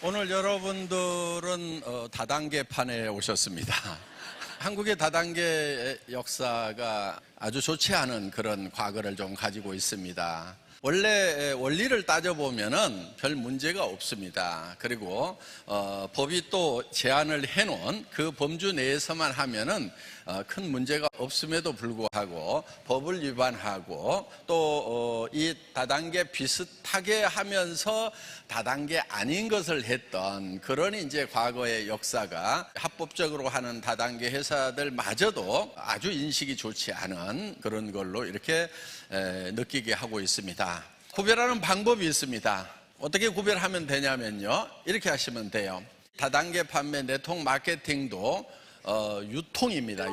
오늘 여러분들은 다단계판에 오셨습니다. 한국의 다단계 역사가 아주 좋지 않은 그런 과거를 좀 가지고 있습니다. 원래 원리를 따져보면은 별 문제가 없습니다. 그리고 법이 또 제한을 해놓은 그 범주 내에서만 하면은 큰 문제가 없음에도 불구하고 법을 위반하고 또 이 다단계 비슷하게 하면서 다단계 아닌 것을 했던 그런 이제 과거의 역사가 합법적으로 하는 다단계 회사들마저도 아주 인식이 좋지 않은 그런 걸로 이렇게 느끼게 하고 있습니다. 구별하는 방법이 있습니다. 어떻게 구별하면 되냐면요, 이렇게 하시면 돼요. 다단계 판매 네트워크 마케팅도 유통입니다.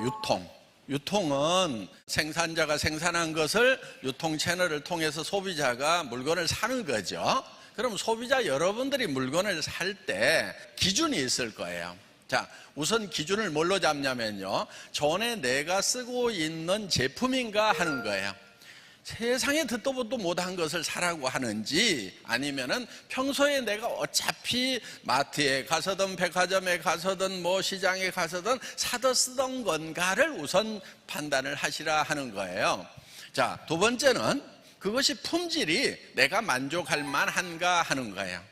유통은 생산자가 생산한 것을 유통 채널을 통해서 소비자가 물건을 사는 거죠. 그럼 소비자 여러분들이 물건을 살 때 기준이 있을 거예요. 자, 우선 기준을 뭘로 잡냐면요, 전에 내가 쓰고 있는 제품인가 하는 거예요. 세상에 듣도 보도 못한 것을 사라고 하는지, 아니면은 평소에 내가 어차피 마트에 가서든 백화점에 가서든 뭐 시장에 가서든 사다 쓰던 건가를 우선 판단을 하시라 하는 거예요. 자, 두 번째는 그것이 품질이 내가 만족할 만한가 하는 거예요.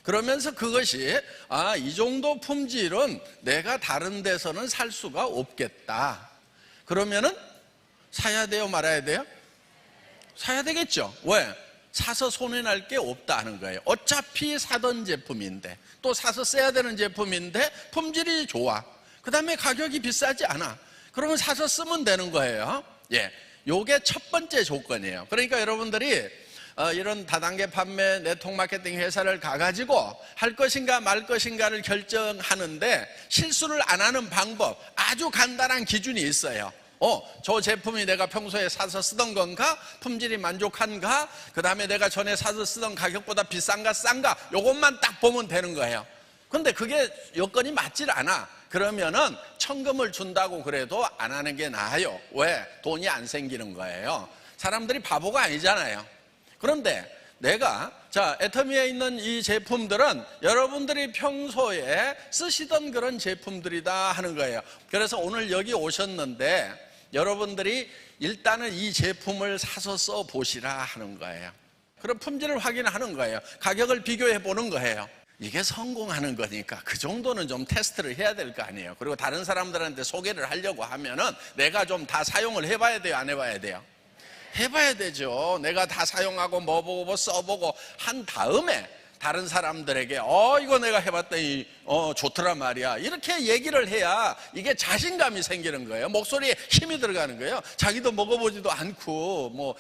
그러면서 그것이 이 정도 품질은 내가 다른 데서는 살 수가 없겠다. 그러면은 사야 돼요, 말아야 돼요? 사야 되겠죠. 왜? 사서 손해날 게 없다 하는 거예요. 어차피 사던 제품인데, 또 사서 써야 되는 제품인데 품질이 좋아. 그 다음에 가격이 비싸지 않아. 그러면 사서 쓰면 되는 거예요. 예, 요게 첫 번째 조건이에요. 그러니까 여러분들이 이런 다단계 판매 네트워크 마케팅 회사를 가가지고 할 것인가 말 것인가를 결정하는데 실수를 안 하는 방법, 아주 간단한 기준이 있어요. 저 제품이 내가 평소에 사서 쓰던 건가? 품질이 만족한가? 그 다음에 내가 전에 사서 쓰던 가격보다 비싼가 싼가? 요것만 딱 보면 되는 거예요. 근데 그게 여건이 맞질 않아. 그러면은 천금을 준다고 그래도 안 하는 게 나아요. 왜? 돈이 안 생기는 거예요. 사람들이 바보가 아니잖아요. 그런데 내가 애터미에 있는 이 제품들은 여러분들이 평소에 쓰시던 그런 제품들이다 하는 거예요. 그래서 오늘 여기 오셨는데 여러분들이 일단은 이 제품을 사서 써 보시라 하는 거예요. 그럼 품질을 확인하는 거예요. 가격을 비교해 보는 거예요. 이게 성공하는 거니까 그 정도는 좀 테스트를 해야 될 거 아니에요. 그리고 다른 사람들한테 소개를 하려고 하면은 내가 좀 다 사용을 해봐야 돼요, 안 해봐야 돼요? 해봐야 되죠. 내가 다 사용하고 뭐 보고 써보고 한 다음에 다른 사람들에게 이거 내가 해봤더니 좋더란 말이야, 이렇게 얘기를 해야 이게 자신감이 생기는 거예요. 목소리에 힘이 들어가는 거예요. 자기도 먹어보지도 않고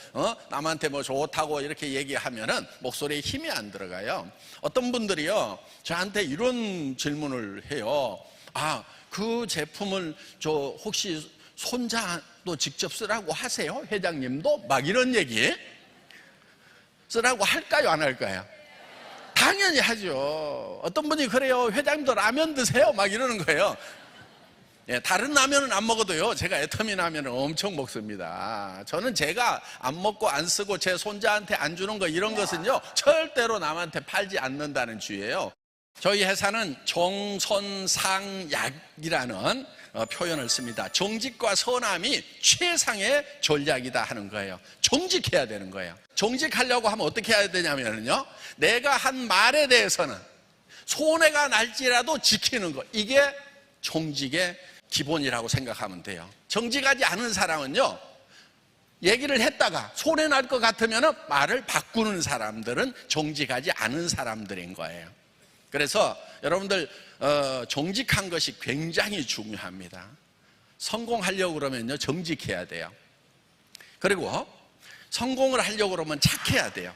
남한테 뭐 좋다고 이렇게 얘기하면은 목소리에 힘이 안 들어가요. 어떤 분들이요, 저한테 이런 질문을 해요. 그 제품을 혹시 손자도 직접 쓰라고 하세요? 회장님도? 막 이런 얘기 쓰라고 할까요, 안 할까요? 당연히 하죠. 어떤 분이 그래요. 회장님도 라면 드세요? 막 이러는 거예요. 예, 다른 라면은 안 먹어도요, 제가 애터미 라면을 엄청 먹습니다. 저는 제가 안 먹고 안 쓰고 제 손자한테 안 주는 거, 이런 것은요 절대로 남한테 팔지 않는다는 주의예요. 저희 회사는 정선상약이라는 표현을 씁니다. 정직과 선함이 최상의 전략이다 하는 거예요. 정직해야 되는 거예요. 정직하려고 하면 어떻게 해야 되냐면요, 내가 한 말에 대해서는 손해가 날지라도 지키는 거, 이게 정직의 기본이라고 생각하면 돼요. 정직하지 않은 사람은요, 얘기를 했다가 손해 날 것 같으면 말을 바꾸는 사람들은 정직하지 않은 사람들인 거예요. 그래서 여러분들 정직한 것이 굉장히 중요합니다. 성공하려고 그러면요, 정직해야 돼요. 그리고 성공을 하려고 그러면 착해야 돼요.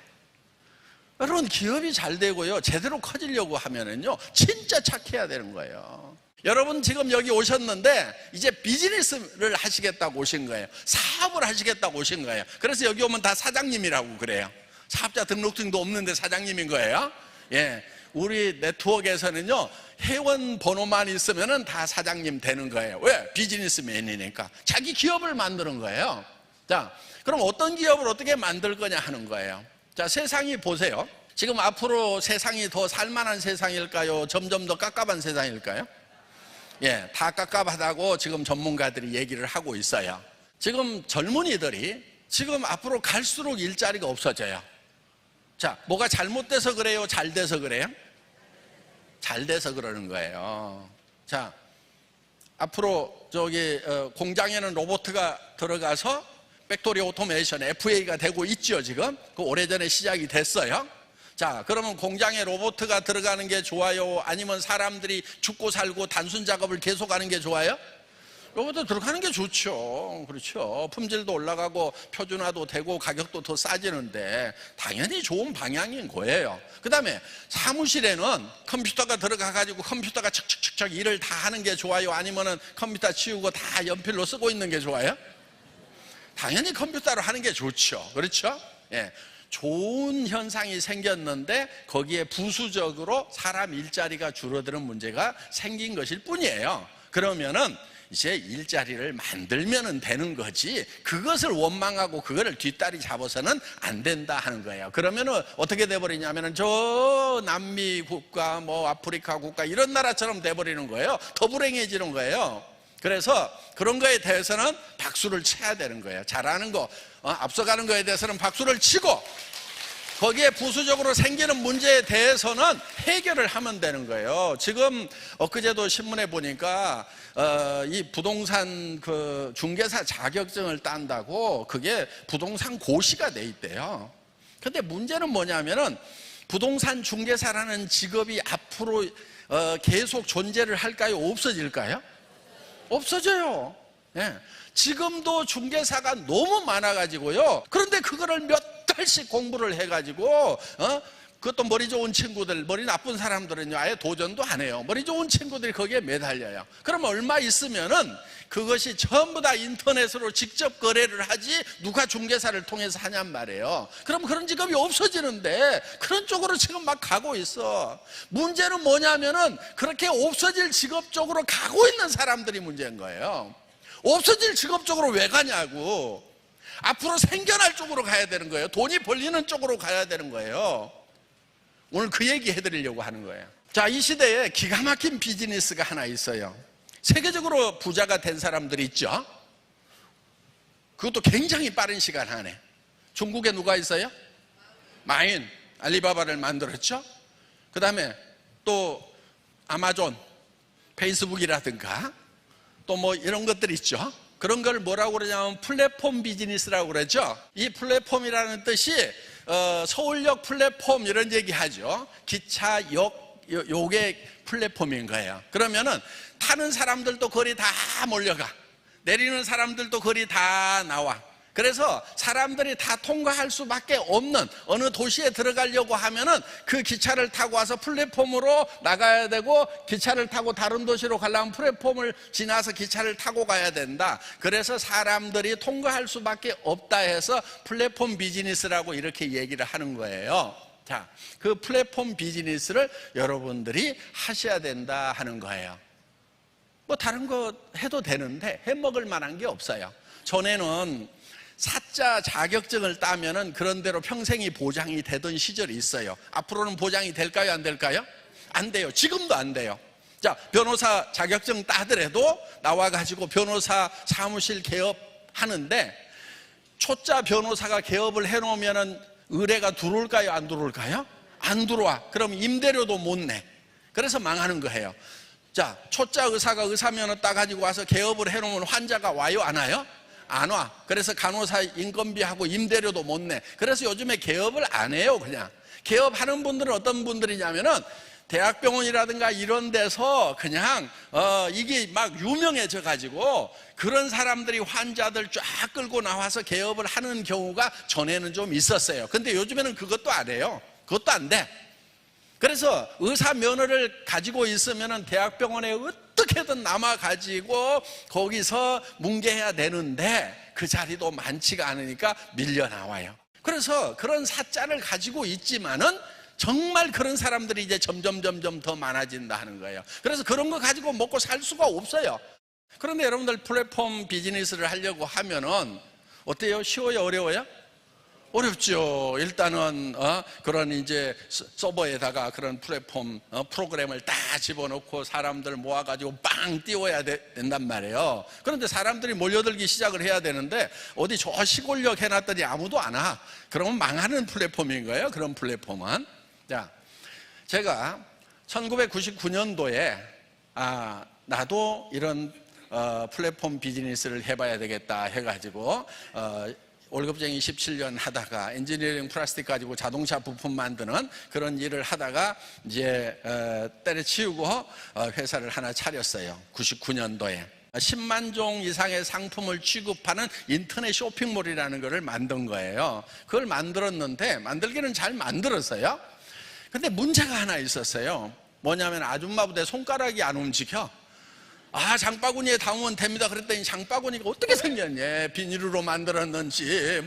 여러분, 기업이 잘 되고요, 제대로 커지려고 하면은요, 진짜 착해야 되는 거예요. 여러분 지금 여기 오셨는데 이제 비즈니스를 하시겠다고 오신 거예요. 사업을 하시겠다고 오신 거예요. 그래서 여기 오면 다 사장님이라고 그래요. 사업자 등록증도 없는데 사장님인 거예요. 예, 우리 네트워크에서는요, 회원 번호만 있으면은 다 사장님 되는 거예요. 왜? 비즈니스맨이니까. 자기 기업을 만드는 거예요. 자, 그럼 어떤 기업을 어떻게 만들 거냐 하는 거예요. 자, 세상이 보세요. 지금 앞으로 세상이 더 살만한 세상일까요? 점점 더 깝깝한 세상일까요? 예, 다 깝깝하다고 지금 전문가들이 얘기를 하고 있어요. 지금 젊은이들이 지금 앞으로 갈수록 일자리가 없어져요. 자, 뭐가 잘못돼서 그래요? 잘 돼서 그래요? 잘 돼서 그러는 거예요. 자, 앞으로 공장에는 로봇가 들어가서 팩토리 오토메이션 FA가 되고 있죠. 지금 그 오래전에 시작이 됐어요. 자, 그러면 공장에 로봇가 들어가는 게 좋아요? 아니면 사람들이 죽고 살고 단순 작업을 계속하는 게 좋아요? 로봇 들어가는 게 좋죠. 그렇죠. 품질도 올라가고 표준화도 되고 가격도 더 싸지는데 당연히 좋은 방향인 거예요. 그 다음에 사무실에는 컴퓨터가 들어가가지고 컴퓨터가 척척척척 일을 다 하는 게 좋아요? 아니면은 컴퓨터 치우고 다 연필로 쓰고 있는 게 좋아요? 당연히 컴퓨터로 하는 게 좋죠. 그렇죠? 예. 좋은 현상이 생겼는데 거기에 부수적으로 사람 일자리가 줄어드는 문제가 생긴 것일 뿐이에요. 그러면은 이제 일자리를 만들면 되는 거지 그것을 원망하고 그거를 뒷다리 잡아서는 안 된다 하는 거예요. 그러면은 어떻게 돼버리냐면은 저 남미 국가 뭐 아프리카 국가 이런 나라처럼 돼버리는 거예요. 더 불행해지는 거예요. 그래서 그런 거에 대해서는 박수를 쳐야 되는 거예요. 잘하는 거, 앞서가는 거에 대해서는 박수를 치고 거기에 부수적으로 생기는 문제에 대해서는 해결을 하면 되는 거예요. 지금 엊그제도 신문에 보니까 이 부동산 그 중개사 자격증을 딴다고 그게 부동산 고시가 돼 있대요. 근데 문제는 뭐냐면은 부동산 중개사라는 직업이 앞으로 계속 존재를 할까요? 없어질까요? 없어져요. 예. 지금도 중개사가 너무 많아가지고요. 그런데 그거를 몇 달씩 공부를 해가지고 그것도 머리 좋은 친구들, 머리 나쁜 사람들은요 아예 도전도 안 해요. 머리 좋은 친구들이 거기에 매달려요. 그럼 얼마 있으면은 그것이 전부 다 인터넷으로 직접 거래를 하지 누가 중개사를 통해서 하냔 말이에요. 그럼 그런 직업이 없어지는데 그런 쪽으로 지금 막 가고 있어. 문제는 뭐냐면은 그렇게 없어질 직업 쪽으로 가고 있는 사람들이 문제인 거예요. 없어질 직업 쪽으로 왜 가냐고. 앞으로 생겨날 쪽으로 가야 되는 거예요. 돈이 벌리는 쪽으로 가야 되는 거예요. 오늘 그 얘기 해드리려고 하는 거예요. 자, 이 시대에 기가 막힌 비즈니스가 하나 있어요. 세계적으로 부자가 된 사람들이 있죠. 그것도 굉장히 빠른 시간 안에. 중국에 누가 있어요? 마윈, 알리바바를 만들었죠. 그 다음에 또 아마존, 페이스북이라든가 또 뭐 이런 것들이 있죠. 그런 걸 뭐라고 그러냐면 플랫폼 비즈니스라고 그러죠. 이 플랫폼이라는 뜻이 서울역 플랫폼 이런 얘기 하죠. 기차역 요게 플랫폼인 거예요. 그러면은 타는 사람들도 거리 다 몰려가, 내리는 사람들도 거리 다 나와. 그래서 사람들이 다 통과할 수밖에 없는 어느 도시에 들어가려고 하면은 그 기차를 타고 와서 플랫폼으로 나가야 되고, 기차를 타고 다른 도시로 가려면 플랫폼을 지나서 기차를 타고 가야 된다. 그래서 사람들이 통과할 수밖에 없다 해서 플랫폼 비즈니스라고 이렇게 얘기를 하는 거예요. 자, 그 플랫폼 비즈니스를 여러분들이 하셔야 된다 하는 거예요. 뭐 다른 거 해도 되는데 해먹을 만한 게 없어요. 전에는 사자 자격증을 따면은 그런 대로 평생이 보장이 되던 시절이 있어요. 앞으로는 보장이 될까요? 안 될까요? 안 돼요. 지금도 안 돼요. 자, 변호사 자격증 따더라도 나와가지고 변호사 사무실 개업하는데 초짜 변호사가 개업을 해놓으면은 의뢰가 들어올까요? 안 들어올까요? 안 들어와. 그럼 임대료도 못 내. 그래서 망하는 거예요. 자, 초짜 의사가 의사면허 따가지고 와서 개업을 해놓으면 환자가 와요? 안 와요? 안 와. 그래서 간호사 인건비하고 임대료도 못 내. 그래서 요즘에 개업을 안 해요. 그냥 개업하는 분들은 어떤 분들이냐면은 대학병원이라든가 이런 데서 그냥 이게 막 유명해져 가지고 그런 사람들이 환자들 쫙 끌고 나와서 개업을 하는 경우가 전에는 좀 있었어요. 근데 요즘에는 그것도 안 해요. 그것도 안 돼. 그래서 의사 면허를 가지고 있으면 대학병원에 어떻게든 남아가지고 거기서 뭉개야 되는데 그 자리도 많지가 않으니까 밀려 나와요. 그래서 그런 사자를 가지고 있지만은 정말 그런 사람들이 이제 점점 더 많아진다 하는 거예요. 그래서 그런 거 가지고 먹고 살 수가 없어요. 그런데 여러분들 플랫폼 비즈니스를 하려고 하면은 어때요? 쉬워요? 어려워요? 어렵죠. 일단은 그런 이제 서버에다가 그런 플랫폼 프로그램을 다 집어넣고 사람들 모아가지고 빵 띄워야 된단 말이에요. 그런데 사람들이 몰려들기 시작을 해야 되는데 어디 저 시골역 해놨더니 아무도 안 와. 그러면 망하는 플랫폼인 거예요. 그런 플랫폼은. 자, 제가 1999년도에 나도 이런 플랫폼 비즈니스를 해봐야 되겠다 해가지고 월급쟁이 17년 하다가 엔지니어링 플라스틱 가지고 자동차 부품 만드는 그런 일을 하다가 이제 때려치우고 회사를 하나 차렸어요. 99년도에 10만 종 이상의 상품을 취급하는 인터넷 쇼핑몰이라는 것을 만든 거예요. 그걸 만들었는데 만들기는 잘 만들었어요. 근데 문제가 하나 있었어요. 뭐냐면 아줌마 부대 손가락이 안 움직여. 장바구니에 담으면 됩니다. 그랬더니 장바구니가 어떻게 생겼냐? 비닐로 만들었는지,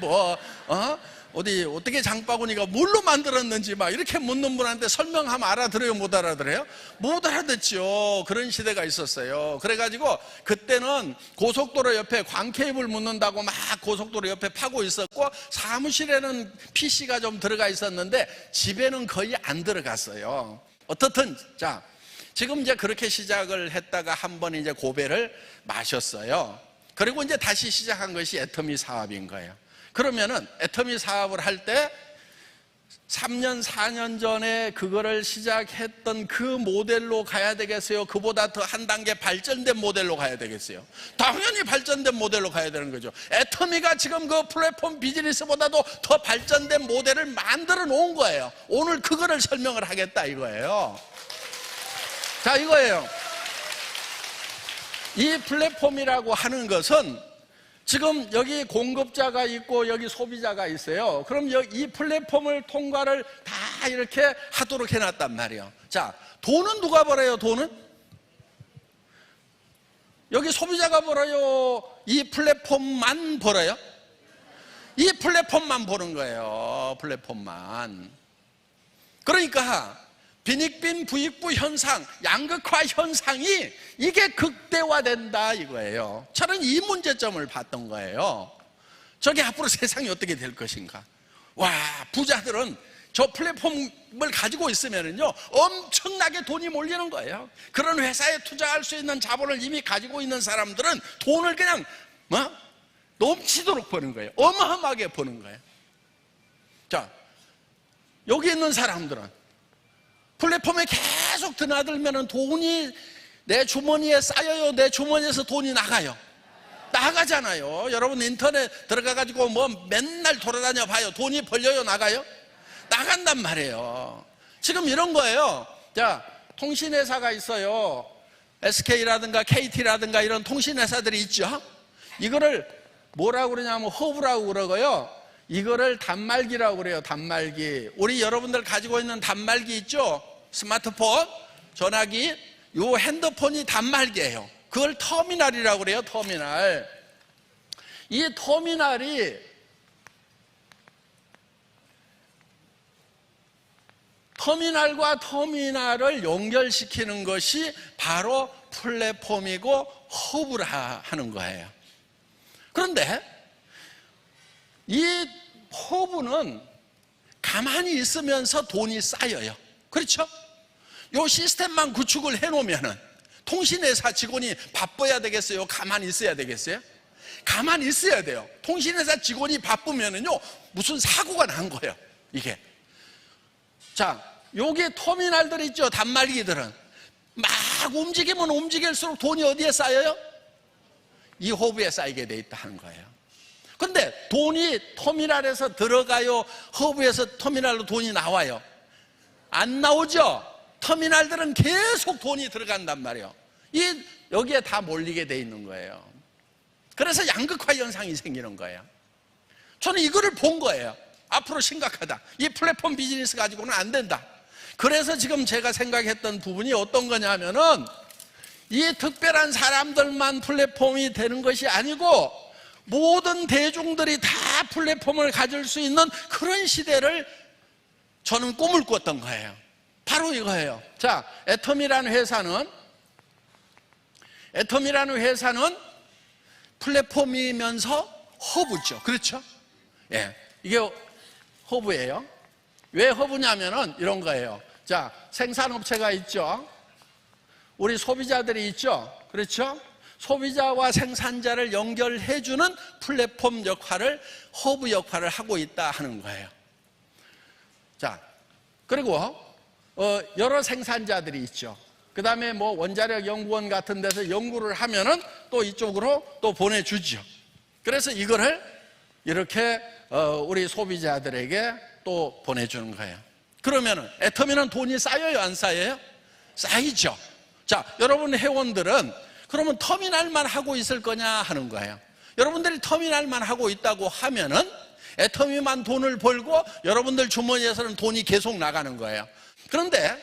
어떻게 장바구니가 뭘로 만들었는지 막 이렇게 묻는 분한테 설명하면 알아들어요? 못 알아들어요? 못 알아듣죠. 그런 시대가 있었어요. 그래가지고 그때는 고속도로 옆에 광케이블 묻는다고 막 고속도로 옆에 파고 있었고 사무실에는 PC가 좀 들어가 있었는데 집에는 거의 안 들어갔어요. 어떻든, 자. 지금 이제 그렇게 시작을 했다가 한번 이제 고배를 마셨어요. 그리고 이제 다시 시작한 것이 애터미 사업인 거예요. 그러면은 애터미 사업을 할 때 3년, 4년 전에 그거를 시작했던 그 모델로 가야 되겠어요? 그보다 더 한 단계 발전된 모델로 가야 되겠어요? 당연히 발전된 모델로 가야 되는 거죠. 애터미가 지금 그 플랫폼 비즈니스보다도 더 발전된 모델을 만들어 놓은 거예요. 오늘 그거를 설명을 하겠다 이거예요. 자, 이거예요. 이 플랫폼이라고 하는 것은 지금 여기 공급자가 있고 여기 소비자가 있어요. 그럼 이 플랫폼을 통과를 다 이렇게 하도록 해놨단 말이에요. 자, 돈은 누가 벌어요? 돈은? 여기 소비자가 벌어요? 이 플랫폼만 벌어요? 이 플랫폼만 보는 거예요. 플랫폼만. 그러니까 빈익빈 부익부 현상, 양극화 현상이 이게 극대화된다 이거예요. 저는 이 문제점을 봤던 거예요. 저게 앞으로 세상이 어떻게 될 것인가. 와, 부자들은 저 플랫폼을 가지고 있으면은요 엄청나게 돈이 몰리는 거예요. 그런 회사에 투자할 수 있는 자본을 이미 가지고 있는 사람들은 돈을 그냥 넘치도록 버는 거예요. 어마어마하게 버는 거예요. 자, 여기 있는 사람들은 플랫폼에 계속 드나들면 돈이 내 주머니에 쌓여요? 내 주머니에서 돈이 나가요? 나가잖아요. 여러분 인터넷 들어가가지고 뭐 맨날 돌아다녀 봐요. 돈이 벌려요? 나가요? 나간단 말이에요. 지금 이런 거예요. 자, 통신회사가 있어요. SK라든가 KT라든가 이런 통신회사들이 있죠. 이거를 뭐라고 그러냐면 허브라고 그러고요. 이거를 단말기라고 그래요. 단말기. 우리 여러분들 가지고 있는 단말기 있죠? 스마트폰, 전화기, 요 핸드폰이 단말기예요. 그걸 터미널이라고 그래요. 터미널. 이 터미널과 터미널을 연결시키는 것이 바로 플랫폼이고 허브라 하는 거예요. 그런데 이 허브는 가만히 있으면서 돈이 쌓여요. 그렇죠? 요 시스템만 구축을 해놓으면은 통신회사 직원이 바빠야 되겠어요? 가만히 있어야 되겠어요? 가만히 있어야 돼요. 통신회사 직원이 바쁘면은요 무슨 사고가 난 거예요. 이게. 자, 여기 터미널들 있죠? 단말기들은 막 움직이면 움직일수록 돈이 어디에 쌓여요? 이 허브에 쌓이게 돼 있다 하는 거예요. 근데 돈이 터미널에서 들어가요? 허브에서 터미널로 돈이 나와요? 안 나오죠? 터미널들은 계속 돈이 들어간단 말이에요. 여기에 다 몰리게 돼 있는 거예요. 그래서 양극화 현상이 생기는 거예요. 저는 이거를 본 거예요. 앞으로 심각하다. 이 플랫폼 비즈니스 가지고는 안 된다. 그래서 지금 제가 생각했던 부분이 어떤 거냐면은 이 특별한 사람들만 플랫폼이 되는 것이 아니고 모든 대중들이 다 플랫폼을 가질 수 있는 그런 시대를 저는 꿈을 꿨던 거예요. 바로 이거예요. 자, 애텀이라는 회사는 플랫폼이면서 허브죠. 그렇죠? 예. 이게 허브예요. 왜 허브냐면은 이런 거예요. 자, 생산업체가 있죠. 우리 소비자들이 있죠. 그렇죠? 소비자와 생산자를 연결해주는 플랫폼 역할을, 허브 역할을 하고 있다 하는 거예요. 자, 그리고 여러 생산자들이 있죠. 그 다음에 뭐 원자력 연구원 같은 데서 연구를 하면은 또 이쪽으로 또 보내주죠. 그래서 이거를 이렇게 우리 소비자들에게 또 보내주는 거예요. 그러면은 애터미는 돈이 쌓여요, 안 쌓여요? 쌓이죠. 자, 여러분 회원들은 그러면 터미널만 하고 있을 거냐 하는 거예요. 여러분들이 터미널만 하고 있다고 하면은 애터미만 돈을 벌고 여러분들 주머니에서는 돈이 계속 나가는 거예요. 그런데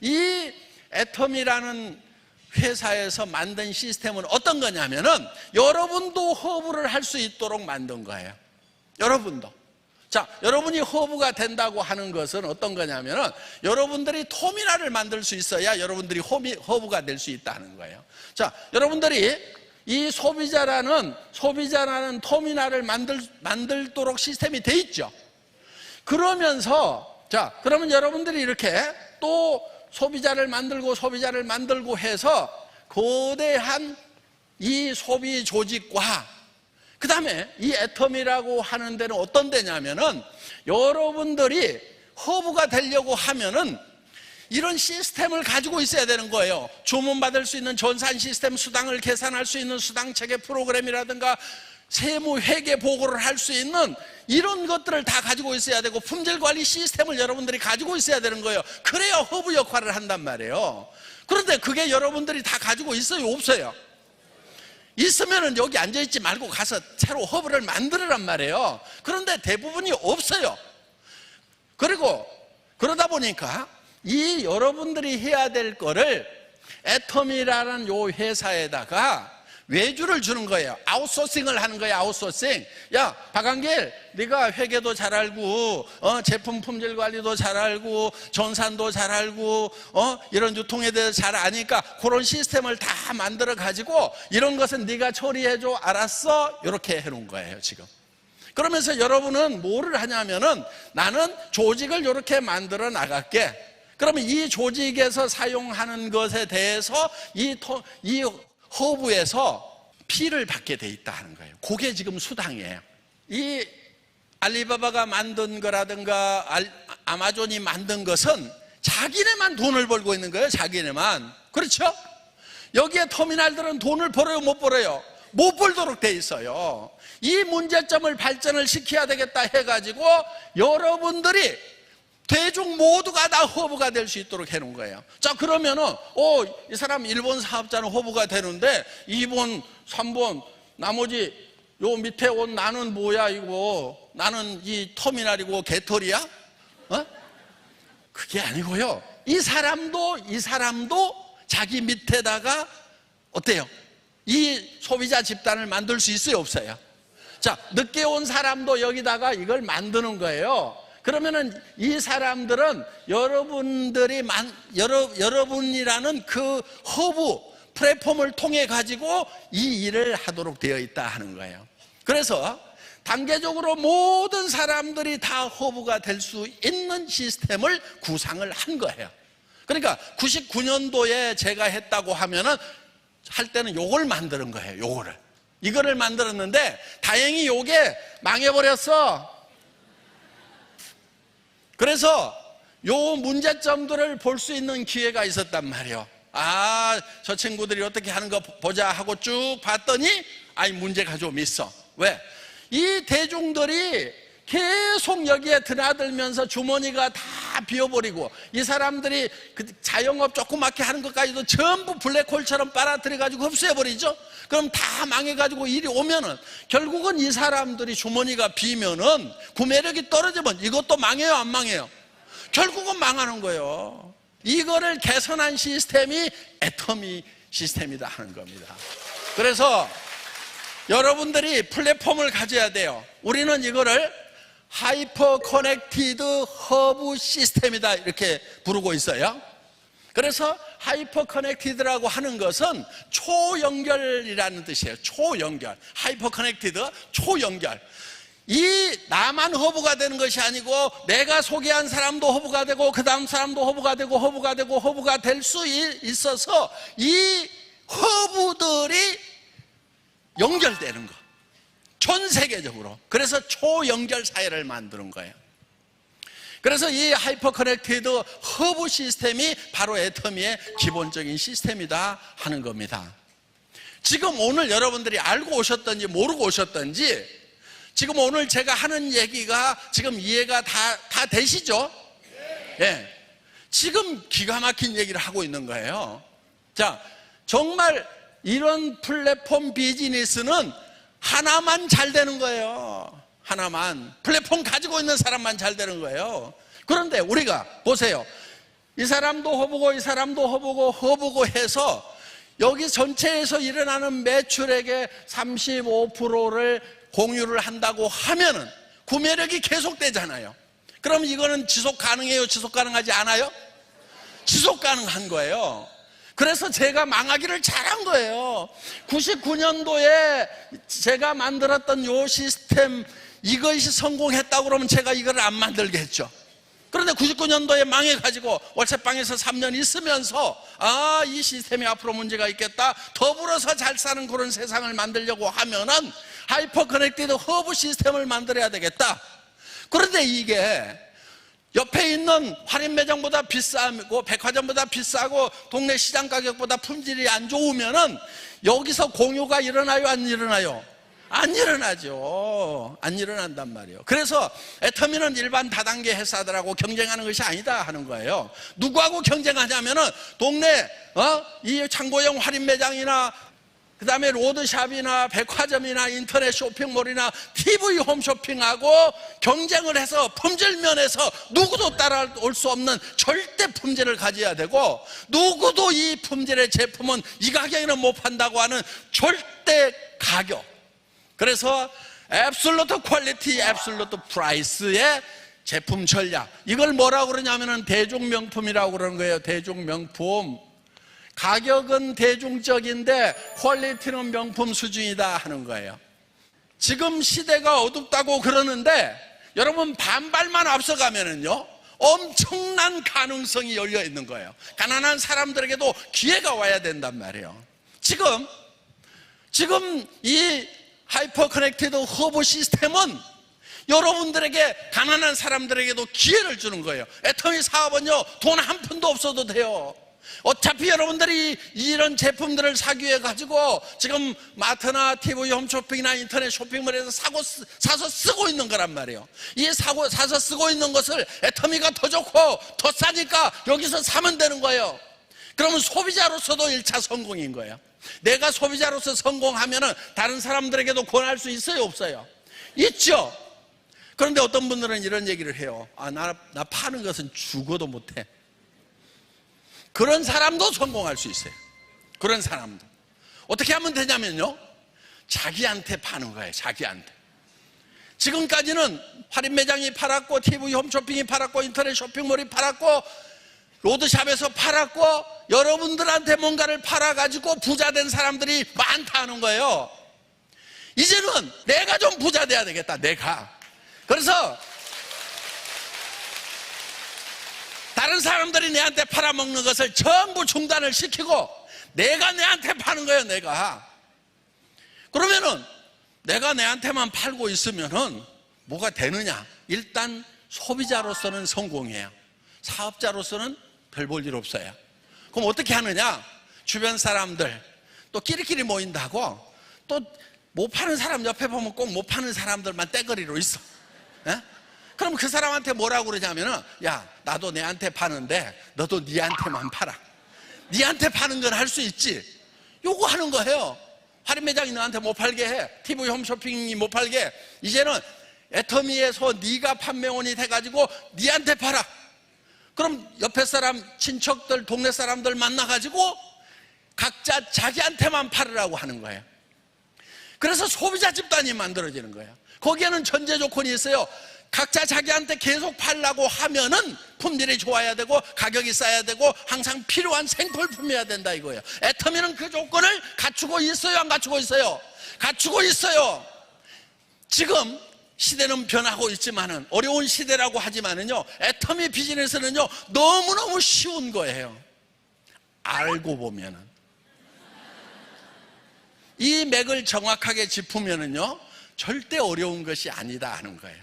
이 애터미라는 회사에서 만든 시스템은 어떤 거냐면은 여러분도 허브를 할 수 있도록 만든 거예요. 여러분도. 자, 여러분이 허브가 된다고 하는 것은 어떤 거냐면은 여러분들이 터미널을 만들 수 있어야 여러분들이 허브가 될 수 있다는 거예요. 자, 여러분들이 이 소비자라는 터미널을 만들도록 시스템이 돼 있죠. 그러면서, 자, 그러면 여러분들이 이렇게 또 소비자를 만들고 해서 거대한 이 소비 조직과 그 다음에 이 애터미라고 하는 데는 어떤 데냐면은 여러분들이 허브가 되려고 하면은 이런 시스템을 가지고 있어야 되는 거예요. 주문받을 수 있는 전산 시스템, 수당을 계산할 수 있는 수당 체계 프로그램이라든가 세무 회계 보고를 할 수 있는 이런 것들을 다 가지고 있어야 되고 품질 관리 시스템을 여러분들이 가지고 있어야 되는 거예요. 그래야 허브 역할을 한단 말이에요. 그런데 그게 여러분들이 다 가지고 있어요, 없어요? 있으면은 여기 앉아있지 말고 가서 새로 허브를 만들으란 말이에요. 그런데 대부분이 없어요. 그리고 그러다 보니까 이 여러분들이 해야 될 거를 애터미라는 요 회사에다가 외주를 주는 거예요. 아웃소싱을 하는 거예요. 아웃소싱. 야, 박한길, 네가 회계도 잘 알고 제품 품질 관리도 잘 알고 전산도 잘 알고 이런 유통에 대해서 잘 아니까 그런 시스템을 다 만들어 가지고 이런 것은 네가 처리해줘. 알았어? 이렇게 해놓은 거예요, 지금. 그러면서 여러분은 뭐를 하냐면은 나는 조직을 이렇게 만들어 나갈게. 그러면 이 조직에서 사용하는 것에 대해서 이 허브에서 피를 받게 돼 있다 하는 거예요. 그게 지금 수당이에요. 이 알리바바가 만든 거라든가 아마존이 만든 것은 자기네만 돈을 벌고 있는 거예요. 자기네만. 그렇죠? 여기에 터미널들은 돈을 벌어요, 못 벌어요? 못 벌도록 돼 있어요. 이 문제점을 발전을 시켜야 되겠다 해가지고 여러분들이 대중 모두가 다 허브가 될 수 있도록 해놓은 거예요. 자, 그러면은 이 사람 1번 사업자는 허브가 되는데 2번, 3번 나머지 요 밑에 온 나는 뭐야 이거? 나는 이 터미널이고 개털이야? 그게 아니고요. 이 사람도 자기 밑에다가 어때요? 이 소비자 집단을 만들 수 있어요, 없어요? 자, 늦게 온 사람도 여기다가 이걸 만드는 거예요. 그러면은 이 사람들은 여러분이라는 그 허브 플랫폼을 통해 가지고 이 일을 하도록 되어 있다 하는 거예요. 그래서 단계적으로 모든 사람들이 다 허브가 될 수 있는 시스템을 구상을 한 거예요. 그러니까 99년도에 제가 했다고 하면은 할 때는 요걸 만드는 거예요. 이거를 만들었는데 다행히 요게 망해버렸어. 그래서 요 문제점들을 볼 수 있는 기회가 있었단 말이에요. 저 친구들이 어떻게 하는 거 보자 하고 쭉 봤더니 문제가 좀 있어. 왜? 이 대중들이 계속 여기에 드나들면서 주머니가 다 비어버리고 이 사람들이 그 자영업 조그맣게 하는 것까지도 전부 블랙홀처럼 빨아들여가지고 흡수해버리죠. 그럼 다 망해가지고 일이 오면은 결국은 이 사람들이 주머니가 비면은 구매력이 떨어지면 이것도 망해요, 안 망해요? 결국은 망하는 거예요. 이거를 개선한 시스템이 애터미 시스템이다 하는 겁니다. 그래서 여러분들이 플랫폼을 가져야 돼요. 우리는 이거를 하이퍼 커넥티드 허브 시스템이다 이렇게 부르고 있어요. 그래서 하이퍼 커넥티드라고 하는 것은 초연결이라는 뜻이에요. 초연결. 하이퍼 커넥티드 초연결. 이 나만 허브가 되는 것이 아니고 내가 소개한 사람도 허브가 되고 그 다음 사람도 허브가 되고 허브가 되고 허브가 될 수 있어서 이 허브들이 연결되는 거, 전 세계적으로. 그래서 초연결 사회를 만드는 거예요. 그래서 이 하이퍼 커넥티드 허브 시스템이 바로 애터미의 기본적인 시스템이다 하는 겁니다. 지금 오늘 여러분들이 알고 오셨던지 모르고 오셨던지 지금 오늘 제가 하는 얘기가 지금 이해가 다 되시죠? 네. 지금 기가 막힌 얘기를 하고 있는 거예요. 자, 정말 이런 플랫폼 비즈니스는 하나만 잘 되는 거예요. 하나만. 플랫폼 가지고 있는 사람만 잘 되는 거예요. 그런데 우리가 보세요. 이 사람도 허브고 이 사람도 허브고 해서 여기 전체에서 일어나는 매출액의 35%를 공유를 한다고 하면은 구매력이 계속되잖아요. 그럼 이거는 지속 가능해요? 지속 가능하지 않아요? 지속 가능한 거예요. 그래서 제가 망하기를 잘한 거예요. 99년도에 제가 만들었던 요 시스템, 이것이 성공했다고 그러면 제가 이걸 안 만들겠죠. 그런데 99년도에 망해가지고 월세방에서 3년 있으면서 이 시스템이 앞으로 문제가 있겠다, 더불어서 잘 사는 그런 세상을 만들려고 하면은 하이퍼 커넥티드 허브 시스템을 만들어야 되겠다. 그런데 이게 옆에 있는 할인 매장보다 비싸고 백화점보다 비싸고 동네 시장 가격보다 품질이 안 좋으면은 여기서 공유가 일어나요, 안 일어나요? 안 일어나죠. 안 일어난단 말이에요. 그래서 애터미는 일반 다단계 회사들하고 경쟁하는 것이 아니다 하는 거예요. 누구하고 경쟁하냐면은 동네 이 창고형 할인 매장이나 그 다음에 로드샵이나 백화점이나 인터넷 쇼핑몰이나 TV 홈쇼핑하고 경쟁을 해서 품질 면에서 누구도 따라올 수 없는 절대 품질을 가져야 되고, 누구도 이 품질의 제품은 이 가격에는 못 판다고 하는 절대 가격. 그래서 앱솔루트 퀄리티, 앱솔루트 프라이스의 제품 전략, 이걸 뭐라고 그러냐면은 대중명품이라고 그러는 거예요. 대중명품. 가격은 대중적인데 퀄리티는 명품 수준이다 하는 거예요. 지금 시대가 어둡다고 그러는데 여러분 반발만 앞서가면은요 엄청난 가능성이 열려 있는 거예요. 가난한 사람들에게도 기회가 와야 된단 말이에요. 지금 이 하이퍼 커넥티드 허브 시스템은 여러분들에게, 가난한 사람들에게도 기회를 주는 거예요. 애터미 사업은요 돈 한 푼도 없어도 돼요. 어차피 여러분들이 이런 제품들을 사기 위해 가지고 지금 마트나 TV 홈쇼핑이나 인터넷 쇼핑몰에서 사서 쓰고 있는 거란 말이에요. 이 사서 쓰고 있는 것을 애터미가 더 좋고 더 싸니까 여기서 사면 되는 거예요. 그러면 소비자로서도 1차 성공인 거예요. 내가 소비자로서 성공하면은 다른 사람들에게도 권할 수 있어요, 없어요? 있죠. 그런데 어떤 분들은 이런 얘기를 해요. 나 파는 것은 죽어도 못해. 그런 사람도 성공할 수 있어요. 그런 사람도. 어떻게 하면 되냐면요, 자기한테 파는 거예요. 자기한테. 지금까지는 할인 매장이 팔았고 TV 홈쇼핑이 팔았고 인터넷 쇼핑몰이 팔았고 로드샵에서 팔았고 여러분들한테 뭔가를 팔아가지고 부자 된 사람들이 많다는 거예요. 이제는 내가 좀 부자 돼야 되겠다, 내가. 그래서 다른 사람들이 내한테 팔아먹는 것을 전부 중단을 시키고 내가 내한테 파는 거예요, 내가. 그러면은 내가 내한테만 팔고 있으면은 뭐가 되느냐? 일단 소비자로서는 성공이에요. 사업자로서는 별 볼 일 없어요. 그럼 어떻게 하느냐? 주변 사람들 또 끼리끼리 모인다고 또 못 파는 사람 옆에 보면 꼭 못 파는 사람들만 떼거리로 있어. 에? 그럼 그 사람한테 뭐라고 그러냐면은, 야, 나도 내한테 파는데 너도 니한테만 팔아. 니한테 파는 건 할 수 있지. 요거 하는 거예요. 할인 매장이 너한테 못 팔게 해. TV 홈쇼핑이 못 팔게 해. 이제는 애터미에서 네가 판매원이 돼가지고 니한테 팔아. 그럼 옆에 사람, 친척들, 동네 사람들 만나가지고 각자 자기한테만 팔으라고 하는 거예요. 그래서 소비자 집단이 만들어지는 거예요. 거기에는 전제 조건이 있어요. 각자 자기한테 계속 팔라고 하면은 품질이 좋아야 되고 가격이 싸야 되고 항상 필요한 생필품이어야 된다 이거예요. 애터미는 그 조건을 갖추고 있어요, 안 갖추고 있어요? 갖추고 있어요. 지금 시대는 변하고 있지만은, 어려운 시대라고 하지만은요, 애터미 비즈니스는요 너무너무 쉬운 거예요. 알고 보면은 이 맥을 정확하게 짚으면은요 절대 어려운 것이 아니다 하는 거예요.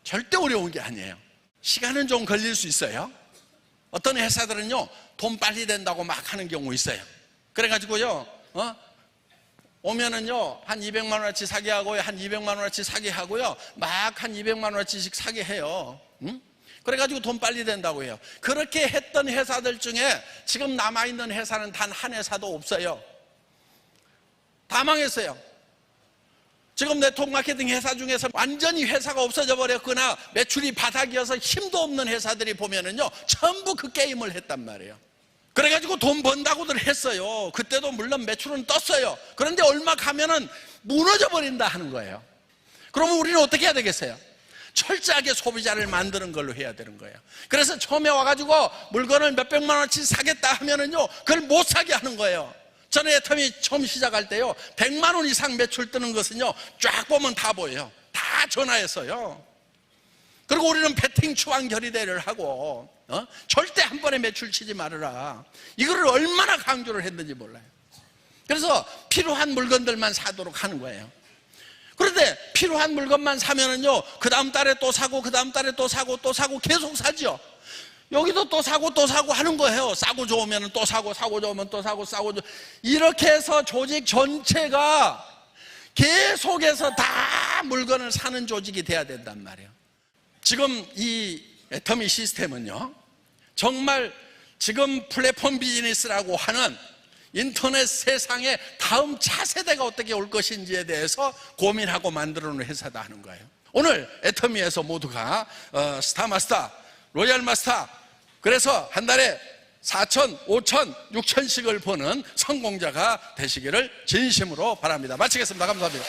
절대 어려운 게 아니에요. 시간은 좀 걸릴 수 있어요. 어떤 회사들은요 돈 빨리 된다고 막 하는 경우 있어요. 그래가지고요 오면은요 한 200만 원어치 사게 하고요, 한 200만 원어치 사게 하고요, 막 한 200만 원어치씩 사게 해요. 그래가지고 돈 빨리 된다고 해요. 그렇게 했던 회사들 중에 지금 남아있는 회사는 단 한 회사도 없어요. 다 망했어요. 지금 네트워크 마케팅 회사 중에서 완전히 회사가 없어져 버렸거나 매출이 바닥이어서 힘도 없는 회사들이 보면은요 전부 그 게임을 했단 말이에요. 그래가지고 돈 번다고들 했어요. 그때도 물론 매출은 떴어요. 그런데 얼마 가면은 무너져 버린다 하는 거예요. 그러면 우리는 어떻게 해야 되겠어요? 철저하게 소비자를 만드는 걸로 해야 되는 거예요. 그래서 처음에 와가지고 물건을 몇백만 원어치 사겠다 하면은요 그걸 못 사게 하는 거예요. 저는 애터미 처음 시작할 때요 100만 원 이상 매출 뜨는 것은요 쫙 보면 다 보여요. 다 전화해서요. 그리고 우리는 배팅 추앙 결의대를 하고 절대 한 번에 매출 치지 말아라, 이거를 얼마나 강조를 했는지 몰라요. 그래서 필요한 물건들만 사도록 하는 거예요. 그런데 필요한 물건만 사면은요 그 다음 달에 또 사고 그 다음 달에 또 사고 또 사고 계속 사죠. 여기도 또 사고 또 사고 하는 거예요. 싸고 좋으면 또 사고, 사고 좋으면 또 사고, 싸고 이렇게 해서 조직 전체가 계속해서 다 물건을 사는 조직이 돼야 된단 말이에요. 지금 이 애터미 시스템은요 정말 지금 플랫폼 비즈니스라고 하는 인터넷 세상의 다음 차세대가 어떻게 올 것인지에 대해서 고민하고 만들어 놓은 회사다 하는 거예요. 오늘 애터미에서 모두가 스타마스터, 로얄마스터, 그래서 한 달에 4천, 5천, 6천씩을 버는 성공자가 되시기를 진심으로 바랍니다. 마치겠습니다. 감사합니다.